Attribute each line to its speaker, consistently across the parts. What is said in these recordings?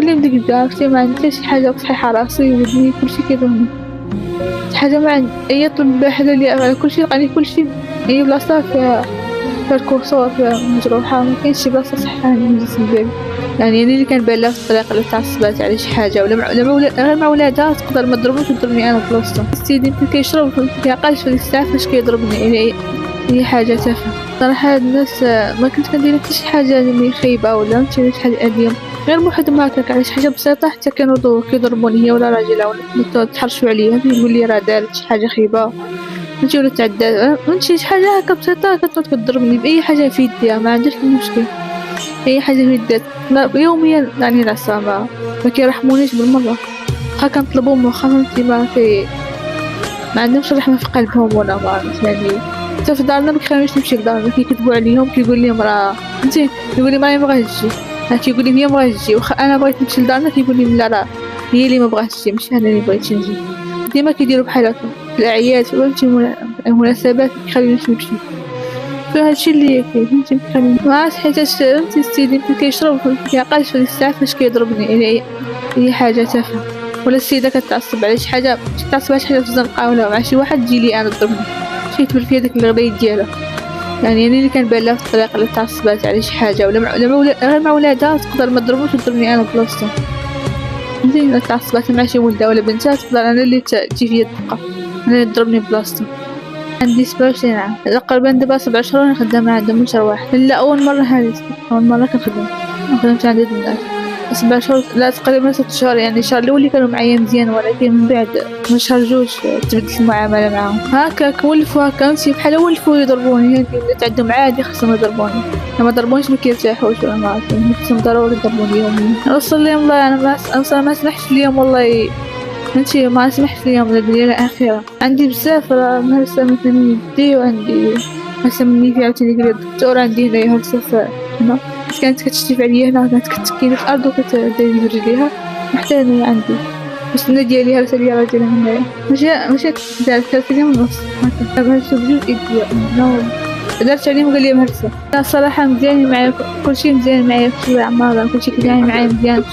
Speaker 1: كل يوم ديك عرفتي ما عندي شي حاجة صحيحة راسي ودني كلشي كيضرني، شي حاجة ما عندي أي طلب حدا لي على كلشي لقاني كلشي أي بلاصة فيها الكورسور فيها مجروحة، مكاينش شي بلاصة صحيحة عند الجسم ديالي، يعني أنا اللي كنبان لها في الطريق إلا تعصبات على شي حاجة ولا غير مع ولادها تقدر مضربوش وتضربني أنا بلاصتو، السيد يمكن كيشرب مكيعقلش في ديك الساعة فاش كيضربني يعني هي حاجة تافهة. صراحة هاد الناس ما كنت كندير حتى شي حاجة اللي خايبة ولا شي حاجة أذية، غير بوحدهم هكاك على شي حاجة بسيطة حتى كانوا كيضربوني هي ولا راجلها ولا تحرشوا عليا يقول لي راه دارت شي حاجة خايبة فهمتي ولا تعدات فهمتي شي حاجة هكا بسيطة كتنوض كتضربني بأي حاجة في يديها ما عندهاش المشكل، أي حاجة في يدها يوميا يعني العصا ما كيرحمونيش بالمرة، واخا كنطلبهم واخا فهمتي ما عندهمش رحمة في قلبهم ولا ما عرفت يعني حتى في دارنا ما كيخليونيش نمشي لدارنا كيكذبوا عليهم كيقول لهم راه فهمتي يقول لي ما بغاتش تجي كيقول لي هي ما بغاتش تجي واخا انا بغيت نمشي لدارنا كيقول لي لا راه هي اللي ما بغاتش تجي ماشي انا اللي بغيت نجي، ديما كيديروا بحال هكا في الاعياد فهمتي المناسبات كيخليونيش نمشي فهادشي اللي فهمتي كيخليني ما عرفتش حيتاش فهمتي السيد يمكن كيشرب مكيعقلش في ديك الساعة فاش كيضربني يعني هي حاجة تافهة، ولا السيدة كتعصب على شي حاجة كتعصب على شي حاجة في الزنقة ولا مع شي واحد تجيلي أنا تضربني شي تبل فيا ديك الغباية ديالها، يعني أنا اللي كنبان لها في الطريق إلا تعصبات على شي حاجة ولا غير مع ولادها تقدر مضربوش وتضربني أنا بلاصتو، فهمتي إلا تعصبات مع شي ولدها ولا بنتها تقدر أنا اللي تجي فيا الدقة أنا اللي تضربني بلاصتو. عندي 27 عام تقريبا دابا 7 شهور أنا خدامة عندهم من شهر واحد، لا أول مرة هادي أول مرة كنخدم خدمت عند هاد الناس 7 شهور لا تقريبا 6 شهور يعني الشهر الأول كانوا معايا مزيان ولكن من بعد من شهر جوج تبدلت المعاملة معاهم هكاك ولفوا هكا نسي بحال ولفوا يضربوني هادي ولات عندهم عادي خصهم يضربوني ما ضربونيش ما كيرتاحوش ولا ما عرفتش خصهم ضروري يضربوني يوميا نوصل ليهم والله أنا ما سمحتش ليهم والله فهمتي ما سمحت ليهم الدنيا الأخيرة عندي بزاف راه هرسة مثلا يدي وعندي هرسة مني في عاوتاني قال الدكتور عندي هنايا هرسة هنا كانت كتشتف عليا هنا كانت كتكيني في الأرض وكتديري برجليها وحتى هنايا عندي السنة ديالي هرسة ديال راجلي هنايا ماشي دارت 3 أيام ونص هكا هرسة بجوج إيديا درت عليهم قال لي مهرسة أنا الصراحة مزيانين معايا كلشي مزيان معايا في عمارة كلشي كيتعامل معايا مزيان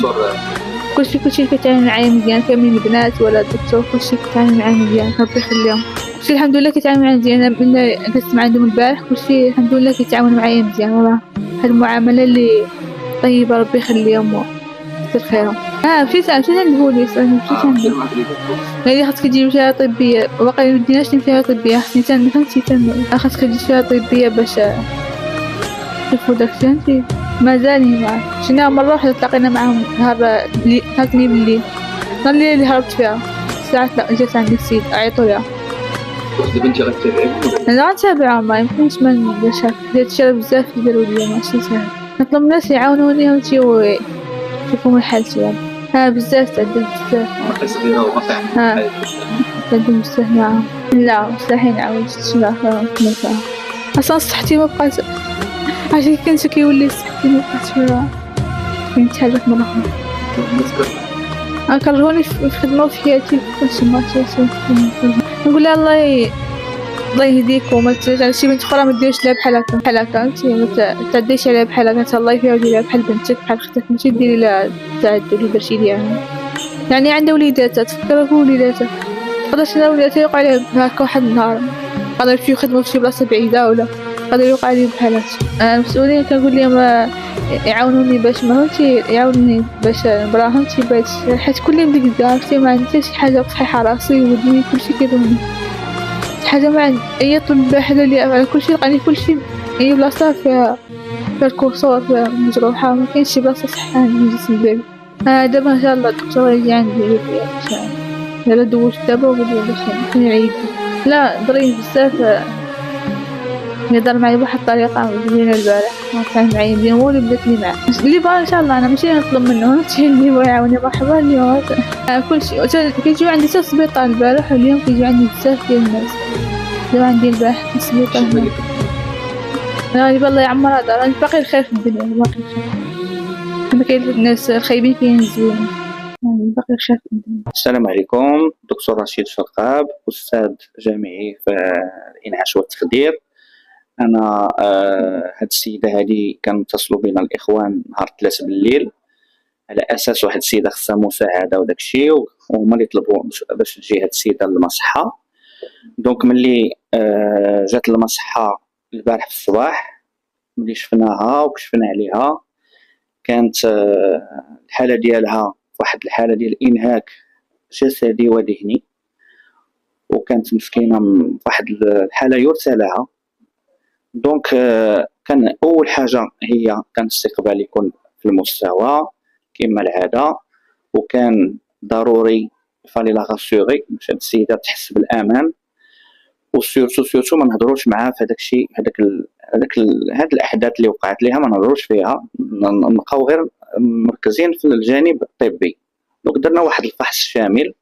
Speaker 1: كلشي كيتعامل معايا مزيان كاملين البنات ولا الدكتور كلشي كيتعامل معايا مزيان ربي يخليهم كلشي الحمد لله كيتعامل معايا مزيان أنا من جلست مع عندهم البارح كلشي الحمد لله كيتعاملوا معايا مزيان والله هاد المعاملة اللي طيبة ربي يخليهم ويكثر خيرهم مشيت عند البوليس أنا مشيت عندهم قال لي خاصك تجيب شهادة طبية باقي مديناش شهادة طبية خصني فهمتي خاصك تجيب شهادة طبية باش شوفوا داكشي فهمتي مازالني معاه شينا مرة واحدة تلاقينا معاهم نهار نهارتني بالليل نهار اللي هربت فيها الساعة جات عندي السيد عيطوا ليها
Speaker 2: دابا انت غتتابعيهم
Speaker 1: انا غنتابعهم ما يمكنش ما نديرش هكا حيت الشرا بزاف يديروا ليا ماشي ساهل نطلب الناس يعاونوني فهمتي ويشوفوا من حالتي بزاف تعدل بزاف تعدل بزاف معاهم لا مستحيل نعاود شي مرة اصلا صحتي ما بقات عشان كنت كيولي صحتي ما بقات فهمت حاجات مرة كرهوني في الخدمة وفي حياتي كلشي ما نقول لها الله يهديكم ما تعرفي شي بنت اخرى ما ديرش لها بحال هكا فهمتي ما تعديش عليها بحال هكا تهلاي فيها وديريها بحال بنتك بحال اختك ماشي ديري لها تعدل اللي درتي ليها يعني عندها وليداتها تفكر في وليداتها تقدرش وليداتها يوقع عليها هكا واحد النهار قادر يمشيو يخدموا في شي بلاصة بعيدة ولا قادر يوقع عليهم بحال هكا المسؤولين كنقول لهم يعاونوني باش ما فهمتي يعاونوني باش نبرا فهمتي باش حيت كل يوم ديك عرفتي ما عندي شي حاجة صحيحة راسي ودني كلشي كيضرني شي حاجة ما عندي أي طلب حدا لي على كلشي لقاني كلشي أي بلاصة فيها الكورسور فيها مجروحة مكاينش شي بلاصة صحيحة عند الجسم ديالي دابا إن شاء الله الدكتور يجي عندي يلا دوزت دابا وقال باش نعيد لا ضريني بزاف يهضر معايا بواحد الطريقة مزيانة البارح كان معايا مزيان هو اللي بدات لي معاه اللي بغا ان شاء الله انا ماشي نطلب منه هادشي اللي بغا يعاوني مرحبا اليوم كلشي كيجيو عندي حتى السبيطار البارح واليوم كيجيو عندي بزاف ديال الناس جاو عندي البارح في السبيطار هنا انا الله يعمرها دار راني باقي الخير في الدنيا باقي الخير كما كاين الناس الخايبين كاين الزوينين يعني باقي الخير في الدنيا.
Speaker 2: السلام عليكم دكتور رشيد شرقاب أستاذ جامعي في الإنعاش والتخدير. أنا هاد السيدة هادي كانوا اتصلوا بنا الإخوان نهار 3 بالليل على اساس واحد السيده خصها مساعده وداكشي، وهما اللي طلبوا باش تجي هاد السيده للمصحه. دونك ملي جات المصحه البارح في الصباح، ملي شفناها وكشفنا عليها، كانت الحاله ديالها واحد الحاله ديال انهاك جسدي وذهني، وكانت مسكينه فواحد الحاله يرثى لها. دونك كان اول حاجه هي كان الاستقبال يكون في المستوى كما العاده، وكان ضروري فالي لا غاسيوري باش هاد السيده تحس بالامان، وسيرتو ما نهضروش معاها في هذاك الشيء، هاد الاحداث اللي وقعت لها ما نهضروش فيها، نبقاو غير مركزين في الجانب الطبي. دونك درنا واحد الفحص شامل،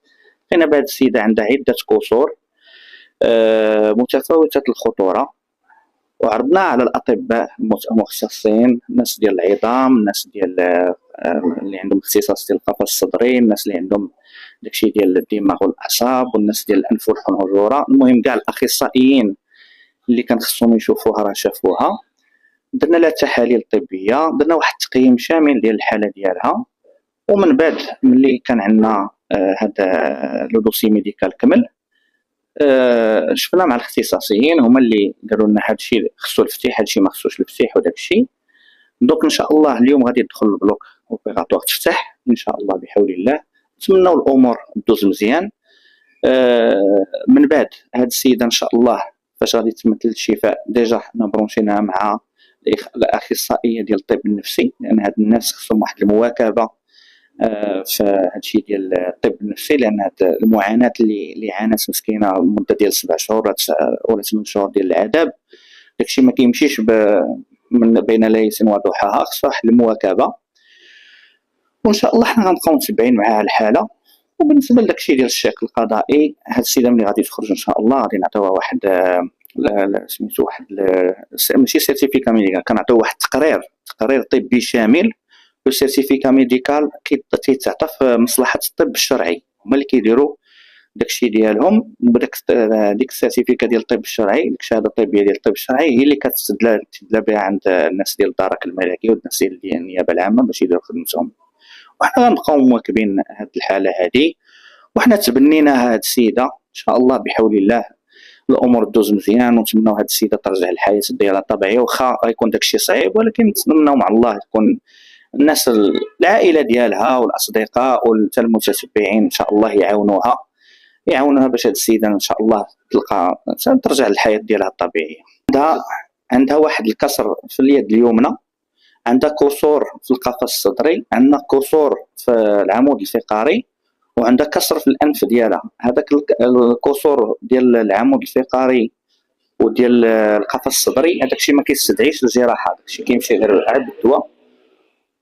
Speaker 2: لقينا بهاد السيده عندها عده كسور متفاوته الخطوره، وعرضناها على الاطباء المختصين، الناس ديال العظام، الناس ديال اللي عندهم اختصاص ديال القفص الصدري، الناس اللي عندهم داكشي ديال الدماغ والاعصاب، والناس ديال الانف والحنجره، المهم كاع الاخصائيين اللي كان خصهم يشوفوها راه شافوها. درنا لها تحاليل طبيه، درنا واحد التقييم شامل ديال الحاله ديالها، ومن بعد ملي كان عندنا هذا لو دوسي ميديكال كامل، شفنا مع الاختصاصيين هما اللي قالوا لنا هادشي خصو الفتيح، هادشي ما خصوش الفتيح وداكشي. دونك ان شاء الله اليوم غادي يدخل البلوك اوبيراتوار تفتح ان شاء الله بحول الله، نتمنوا الامور دوز مزيان. من بعد هاد السيده ان شاء الله فاش غادي يتمثل الشفاء، ديجا حنا برونشيناها مع الاخصائيه ديال الطب النفسي، لان هاد الناس خصهم واحد المواكبه في هادشي ديال الطب النفسي، لان هاد المعاناه اللي عانات مسكينه مده ديال 7 شهور ولا 8 شهور ديال العذاب، داكشي ما كيمشيش من بين ليس وضحاها، خصها واحد المواكبه. وان شاء الله حنا غنبقاو متبعين معها الحاله. وبالنسبه لداكشي ديال الشق القضائي، هاد السيده ملي غادي تخرج ان شاء الله غادي نعطيوها واحد سميتو واحد ماشي سيرتيفيكا ميديكال، كنعطيو واحد تقرير طبي شامل. لو سيرتيفيكا ميديكال كيتعطى في مصلحه الطب الشرعي، هما اللي كيديروا داكشي ديالهم، ديك السيرتيفيكا ديال الطب الشرعي، ديك الشهاده الطبيه ديال الطب الشرعي هي اللي كتستدل بها عند الناس ديال الدرك الملكي والناس ديال النيابه العامه باش يديروا خدمتهم. وحنا غنبقاو مواكبين هاد الحاله هادي، وحنا تبنينا هاد السيده ان شاء الله بحول الله الامور دوز مزيان، ونتمناو هاد السيده ترجع الحياه ديالها طبيعيه، واخا غيكون داكشي صعيب ولكن نتمناو مع الله تكون الناس العائله ديالها والاصدقاء وحتى المتتبعين ان شاء الله يعاونوها باش هاد السيده ان شاء الله تلقى ترجع للحياه ديالها الطبيعيه. عندها واحد الكسر في اليد اليمنى، عندها كسور في القفص الصدري، عندنا كسور في العمود الفقري، وعندها كسر في الانف ديالها. هذاك الكسور ديال العمود الفقري وديال القفص الصدري هذاك الشيء ما كيستدعيش الجراحه، داك الشيء كيمشي غير بالدواء.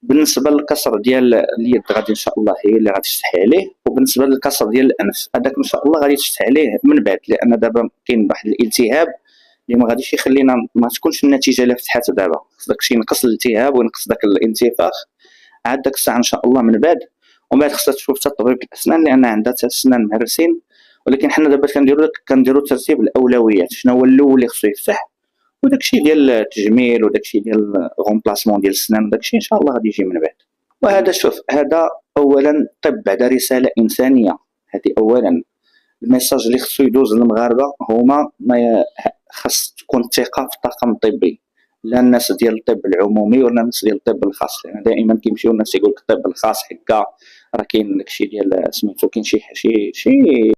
Speaker 2: بالنسبه للكسر ديال اليد غادي ان شاء الله هي اللي غادي تفتحي عليه، وبالنسبه للكسر ديال الانف هذاك ان شاء الله غادي تفتح عليه من بعد، لان دابا كاين واحد الالتهاب اللي ما غاديش يخلينا ما تكونش النتيجه الا فتحات دابا، داكشي ينقص الالتهاب وينقص داك الانتفاخ عاد داك الساعه ان شاء الله من بعد. ومن بعد خصها تشوف حتى طبيب الاسنان لان عندها حتى السنان مهرسين، ولكن حنا دابا كنديروا ترتيب الاولويات، شنو هو الاول اللي خصو يفتح، وداكشي ديال التجميل وداكشي ديال غومبلاسمون ديال السنان وداكشي ان شاء الله غادي يجي من بعد. وهذا شوف هذا اولا طب بعد رساله انسانيه، هذه اولا الميساج اللي خصو يدوز للمغاربه هما ما خاص تكون ثقه في الطاقم الطبي، لا الناس ديال الطب العمومي ولا الناس ديال الطب الخاص، لان دائما كيمشيو الناس يقول لك الطب الخاص هكا راه كاين داكشي ديال سميتو كاين شي